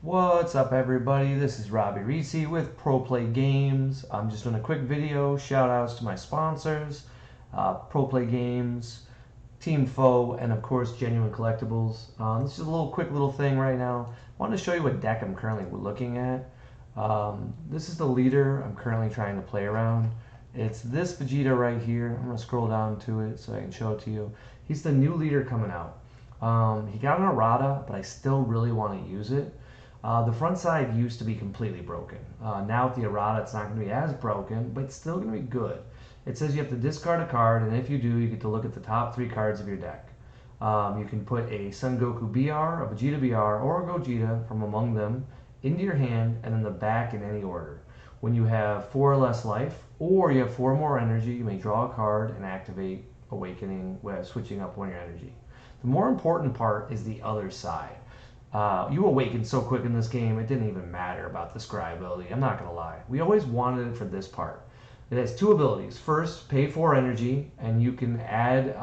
What's up, everybody? This is Robbie Reese with Pro Play Games. I'm just doing a quick video. Shout outs to my sponsors, Pro Play Games, Team Foe, and of course Genuine Collectibles. This is a quick little thing right now. I wanted to show you what deck I'm currently looking at. This is the leader I'm currently trying to play around. It's this Vegeta right here. I'm going to scroll down to it so I can show it to you. He's the new leader coming out. He got an errata, but I still really want to use it. The front side used to be completely broken. Now with the errata, it's not going to be as broken, but it's still going to be good. It says you have to discard a card, and if you do, you get to look at the top 3 cards of your deck. You can put a Son Goku BR, a Vegeta BR, or a Gogeta from among them into your hand and in the back in any order. When you have 4 or less life, or you have 4 more energy, you may draw a card and activate Awakening, switching up 1 of your energy. The more important part is the other side. You awaken so quick in this game, it didn't even matter about the scry ability. I'm not going to lie. We always wanted it for this part. It has 2 abilities. First, pay 4 energy, and you can add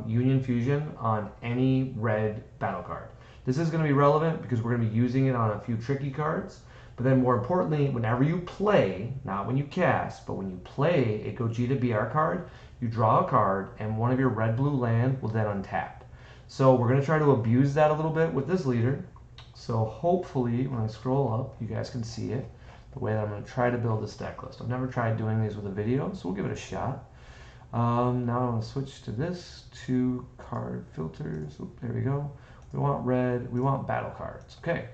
Union Fusion on any red battle card. This is going to be relevant because we're going to be using it on a few tricky cards. But then more importantly, whenever you play, not when you cast, but when you play a Gogeta BR card, you draw a card, and one of your red-blue land will then untap. So we're going to try to abuse that a little bit with this leader. So hopefully when I scroll up, you guys can see it, the way that I'm going to try to build this deck list. I've never tried doing these with a video, so we'll give it a shot. Now I'm going to switch to this, 2 card filters. Oop, there we go. We want red, we want battle cards. Okay.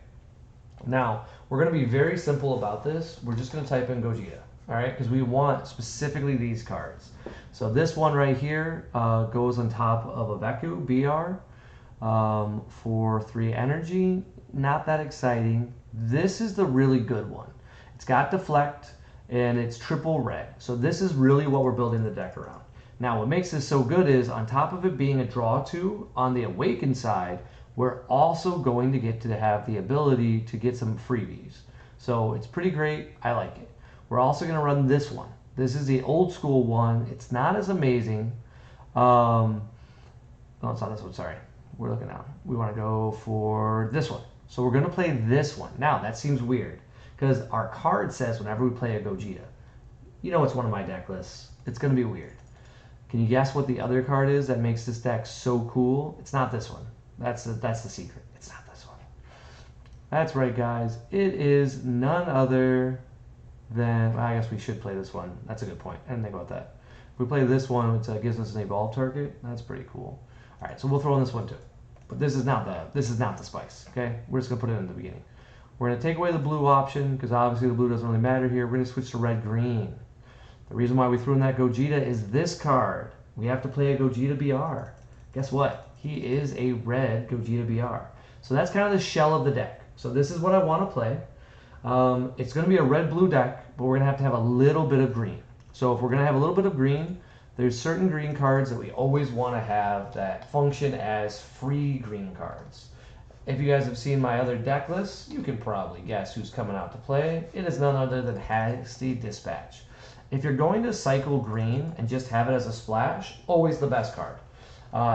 Now, we're going to be very simple about this. We're just going to type in Gogeta, all right, because we want specifically these cards. So this one right here goes on top of a Veku BR for 3 energy. Not that exciting. This is the really good one. It's got deflect and it's triple red. So this is really what we're building the deck around. Now what makes this so good is on top of it being a draw 2 on the awaken side, we're also going to get to have the ability to get some freebies. So it's pretty great. I like it. We're also going to run this one. This is the old school one. It's not as amazing. No, it's not this one. Sorry. We're looking now. We want to go for this one. So we're going to play this one. Now, that seems weird because our card says whenever we play a Gogeta, you know it's one of my deck lists. It's going to be weird. Can you guess what the other card is that makes this deck so cool? It's not this one. That's the secret. It's not this one. That's right, guys. It is none other than... I guess we should play this one. That's a good point. I didn't think about that. If we play this one, it gives us an evolve target. That's pretty cool. All right, so we'll throw in this one too. But this is not the spice, okay? We're just going to put it in the beginning. We're going to take away the blue option because obviously the blue doesn't really matter here. We're going to switch to red-green. The reason why we threw in that Gogeta is this card. We have to play a Gogeta BR. Guess what? He is a red Gogeta BR. So that's kind of the shell of the deck. So this is what I want to play. It's going to be a red-blue deck, but we're going to have a little bit of green. So if we're going to have a little bit of green, there's certain green cards that we always want to have that function as free green cards. If you guys have seen my other deck lists, you can probably guess who's coming out to play. It is none other than Hasty Dispatch. If you're going to cycle green and just have it as a splash, always the best card.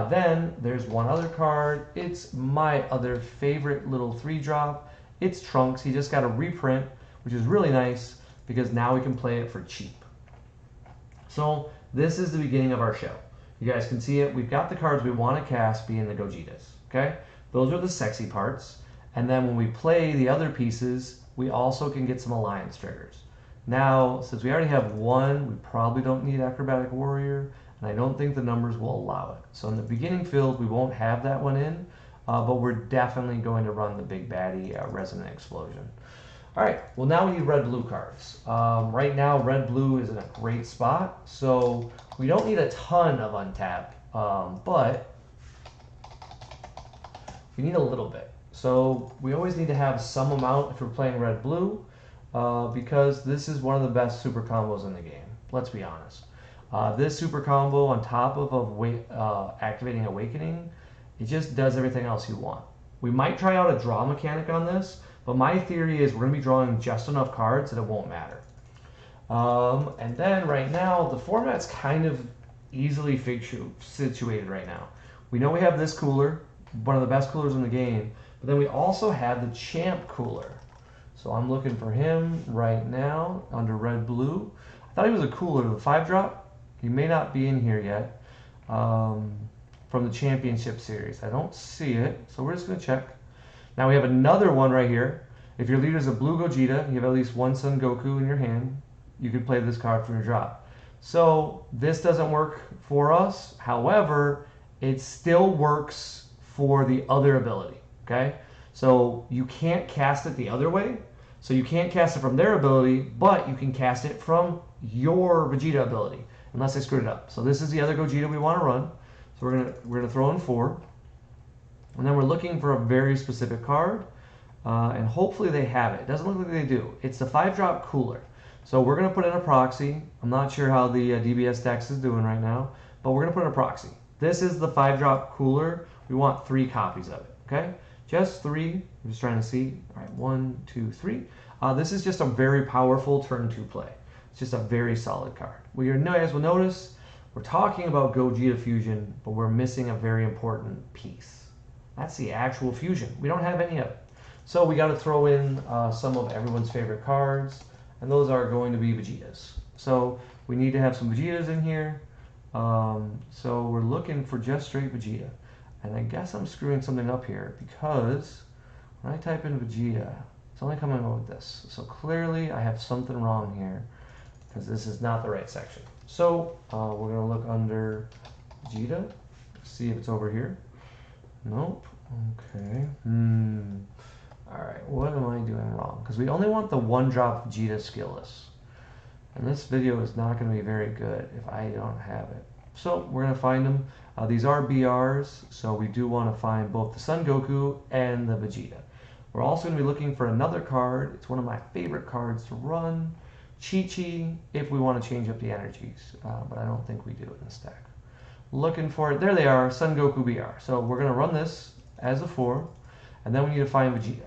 Then there's one other card. It's my other favorite little 3-drop. It's Trunks. He just got a reprint, which is really nice because now we can play it for cheap. So this is the beginning of our show. You guys can see it. We've got the cards we want to cast being the Gogetas. Okay? Those are the sexy parts. And then when we play the other pieces, we also can get some alliance triggers. Now, since we already have one, we probably don't need Acrobatic Warrior, and I don't think the numbers will allow it. So in the beginning field, we won't have that one in, but we're definitely going to run the big baddie Resonant Explosion. All right, well now we need red-blue cards. Right now, red-blue is in a great spot, so we don't need a ton of untap, but we need a little bit. So we always need to have some amount if we're playing red-blue, because this is one of the best super combos in the game. Let's be honest. This super combo on top of activating Awakening, it just does everything else you want. We might try out a draw mechanic on this, but my theory is we're going to be drawing just enough cards that it won't matter. And then right now, the format's kind of easily situated right now. We know we have this cooler, one of the best coolers in the game, but then we also have the Champ cooler. So I'm looking for him right now under red blue. I thought he was a cooler, the 5-drop. He may not be in here yet from the championship series. I don't see it, so we're just going to check. Now we have another one right here. If your leader is a blue Gogeta, you have at least one Son Goku in your hand, you can play this card from your drop. So this doesn't work for us. However, it still works for the other ability, okay? So you can't cast it the other way. So you can't cast it from their ability, but you can cast it from your Vegeta ability, unless I screwed it up. So this is the other Gogeta we want to run. So we're gonna throw in 4. And then we're looking for a very specific card. And hopefully they have it. It doesn't look like they do. It's the 5-drop cooler. So we're going to put in a proxy. I'm not sure how the DBS Dex is doing right now, but we're going to put in a proxy. This is the 5-drop cooler. We want 3 copies of it, okay? Just 3. I'm just trying to see. All right, 1, 2, 3. This is just a very powerful turn 2 play. It's just a very solid card. Well, you guys will notice we're talking about Gogeta fusion, but we're missing a very important piece. That's the actual fusion. We don't have any of it. So we got to throw in some of everyone's favorite cards, and those are going to be Vegetas. So we need to have some Vegetas in here. So we're looking for just straight Vegeta. And I guess I'm screwing something up here because when I type in Vegeta, it's only coming up with this. So clearly I have something wrong here because this is not the right section. So we're going to look under Vegeta, see if it's over here. Nope. Okay. Alright, what am I doing wrong? Because we only want the 1-drop Vegeta skillless. And this video is not going to be very good if I don't have it. So we're going to find them. These are BRs, so we do want to find both the Son Goku and the Vegeta. We're also going to be looking for another card. It's one of my favorite cards to run. Chi-Chi, if we want to change up the energies. But I don't think we do in this deck. Looking for it. There they are, Son Goku BR. So we're going to run this as a 4. And then we need to find Vegeta.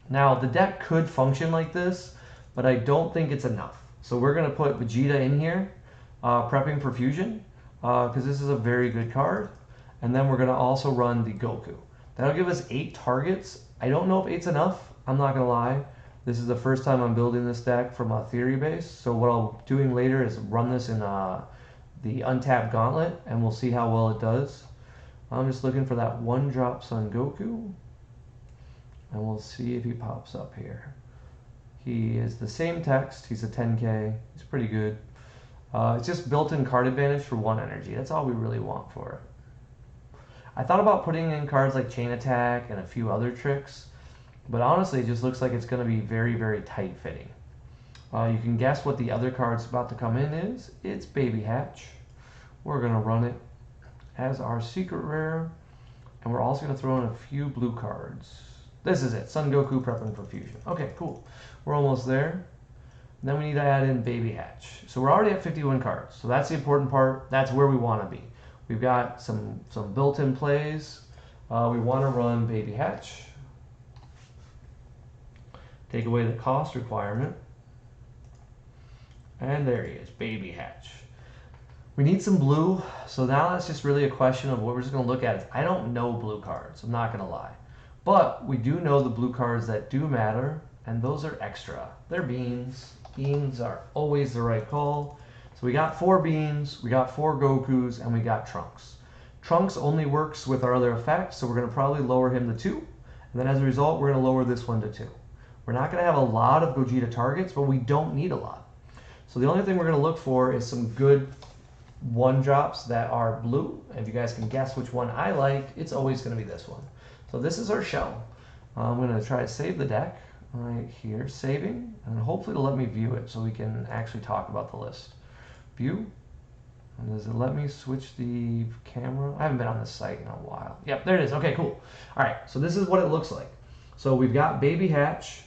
Now, the deck could function like this, but I don't think it's enough. So we're going to put Vegeta in here, prepping for fusion, because this is a very good card. And then we're going to also run the Goku. That'll give us 8 targets. I don't know if 8's enough. I'm not going to lie. This is the first time I'm building this deck from a theory base. So what I'm doing later is run this in the untapped gauntlet, and we'll see how well it does. I'm just looking for that 1-drop Son Goku. And we'll see if he pops up here. He is the same text. He's a 10K. He's pretty good. It's just built-in card advantage for 1 energy. That's all we really want for it. I thought about putting in cards like Chain Attack and a few other tricks, but honestly it just looks like it's going to be very, very tight-fitting. You can guess what the other card's about to come in is. It's Baby Hatch. We're going to run it as our secret rare, and we're also going to throw in a few blue cards. This is it, Son Goku prepping for fusion. Okay, cool. We're almost there. And then we need to add in Baby Hatch. So we're already at 51 cards. So that's the important part. That's where we want to be. We've got some built-in plays. We want to run Baby Hatch. Take away the cost requirement. And there he is, Baby Hatch. We need some blue. So now that's just really a question of what we're just going to look at. I don't know blue cards. I'm not going to lie. But we do know the blue cards that do matter, and those are extra. They're beans. Beans are always the right call. So we got 4 beans, we got 4 Gokus, and we got Trunks. Trunks only works with our other effects, so we're going to probably lower him to 2. And then as a result, we're going to lower this one to 2. We're not going to have a lot of Gogeta targets, but we don't need a lot. So the only thing we're going to look for is some good 1-drops that are blue. And if you guys can guess which one I like, it's always going to be this one. So this is our shell. I'm going to try to save the deck right here, saving, and hopefully it'll let me view it so we can actually talk about the list. View, and does it let me switch the camera? I haven't been on this site in a while. Yep, there it is. Okay, cool. All right, so this is what it looks like. So we've got Baby Hatch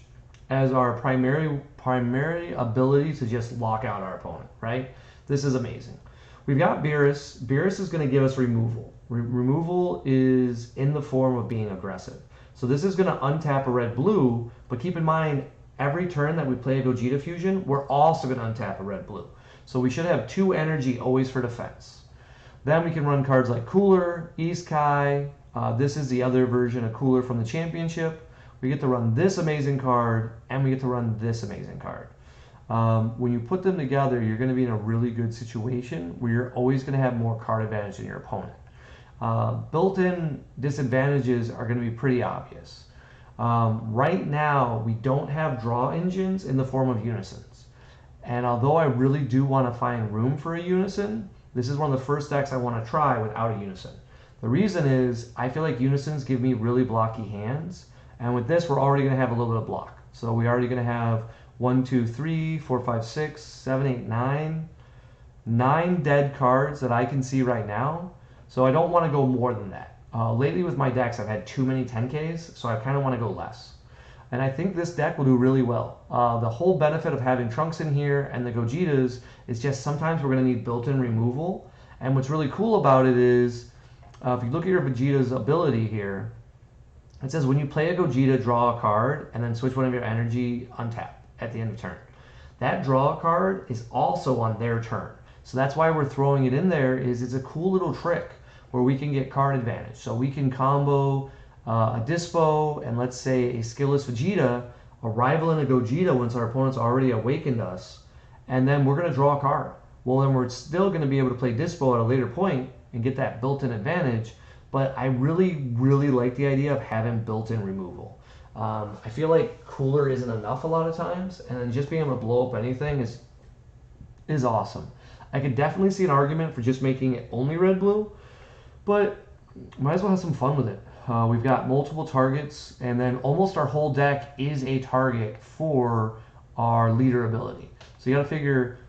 as our primary ability to just lock out our opponent, right? This is amazing. We've got Beerus. Beerus is going to give us removal. Removal is in the form of being aggressive. So this is going to untap a red-blue, but keep in mind, every turn that we play a Gogeta fusion, we're also going to untap a red-blue. So we should have 2 energy always for defense. Then we can run cards like Cooler, Isekai. This is the other version of Cooler from the championship. we get to run this amazing card, and we get to run this amazing card. When you put them together, you're going to be in a really good situation where you're always going to have more card advantage than your opponent. Built-in disadvantages are going to be pretty obvious. Right now, we don't have draw engines in the form of unisons. And although I really do want to find room for a unison, this is one of the first decks I want to try without a unison. The reason is I feel like unisons give me really blocky hands. And with this, we're already going to have a little bit of block. So we're already going to have 1, 2, 3, 4, 5, 6, 7, 8, 9. 9 dead cards that I can see right now. So I don't want to go more than that. Lately with my decks, I've had too many 10Ks, so I kind of want to go less. And I think this deck will do really well. The whole benefit of having Trunks in here and the Gogetas is just sometimes we're going to need built-in removal. And what's really cool about it is, if you look at your Vegeta's ability here, it says when you play a Gogeta, draw a card, and then switch one of your energy untap at the end of turn. That draw card is also on their turn. So that's why we're throwing it in there, is it's a cool little trick where we can get card advantage. So we can combo a Dispo and let's say a skillless Vegeta, a rival and a Gogeta once our opponent's already awakened us, and then we're going to draw a card. Well, then we're still going to be able to play Dispo at a later point and get that built-in advantage, but I really, really like the idea of having built-in removal. I feel like cooler isn't enough a lot of times, and then just being able to blow up anything is awesome. I could definitely see an argument for just making it only red-blue, but might as well have some fun with it. We've got multiple targets, and then almost our whole deck is a target for our leader ability. So you got to figure,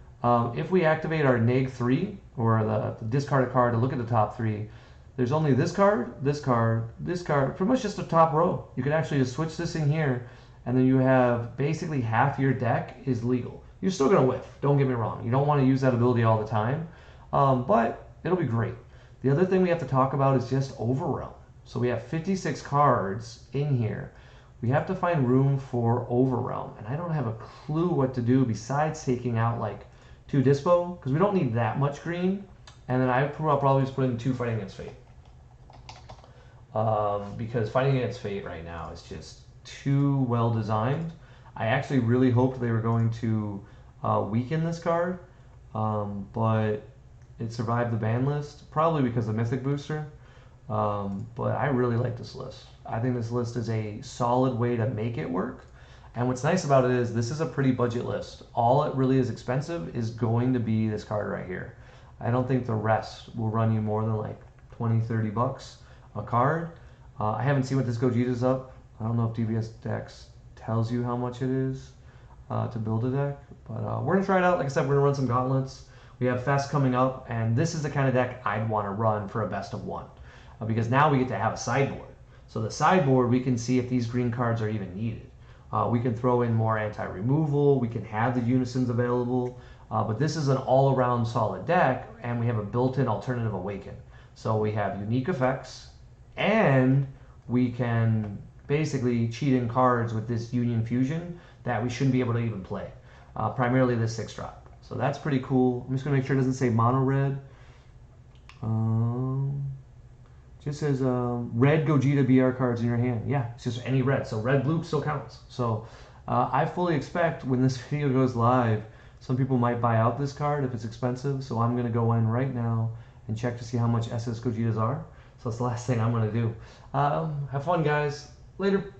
if we activate our neg 3, or the discard a card to look at the top 3, there's only this card, this card, this card, pretty much just a top row. You could actually just switch this in here, and then you have basically half your deck is legal. You're still going to whiff, don't get me wrong. You don't want to use that ability all the time, but it'll be great. The other thing we have to talk about is just overwhelm. So we have 56 cards in here. We have to find room for overwhelm, and I don't have a clue what to do besides taking out like 2 Dispo, because we don't need that much green, and then I'll probably just put in 2 Fighting Against Fate. Because Fighting Against Fate right now is just too well designed. I actually really hoped they were going to weaken this card, but it survived the ban list, probably because of Mythic Booster. But I really like this list. I think this list is a solid way to make it work. And what's nice about it is this is a pretty budget list. All it really is expensive is going to be this card right here. I don't think the rest will run you more than like 20, 30 bucks a card. I haven't seen what this Gogeta's up. I don't know if DBS Decks tells you how much it is to build a deck. But we're going to try it out. Like I said, we're going to run some gauntlets. We have Fest coming up, and this is the kind of deck I'd want to run for a best of 1. Because now we get to have a sideboard. So the sideboard, we can see if these green cards are even needed. We can throw in more anti-removal. We can have the unisons available. But this is an all-around solid deck, and we have a built-in alternative awaken. So we have unique effects, and we can basically cheat in cards with this Union Fusion that we shouldn't be able to even play. Primarily this 6-drop. So that's pretty cool. I'm just going to make sure it doesn't say mono red. Just says red Gogeta BR cards in your hand. Yeah, it's just any red. So red blue still counts. So I fully expect when this video goes live, some people might buy out this card if it's expensive. So I'm going to go in right now and check to see how much SS Gogetas are. So that's the last thing I'm going to do. Have fun, guys. Later.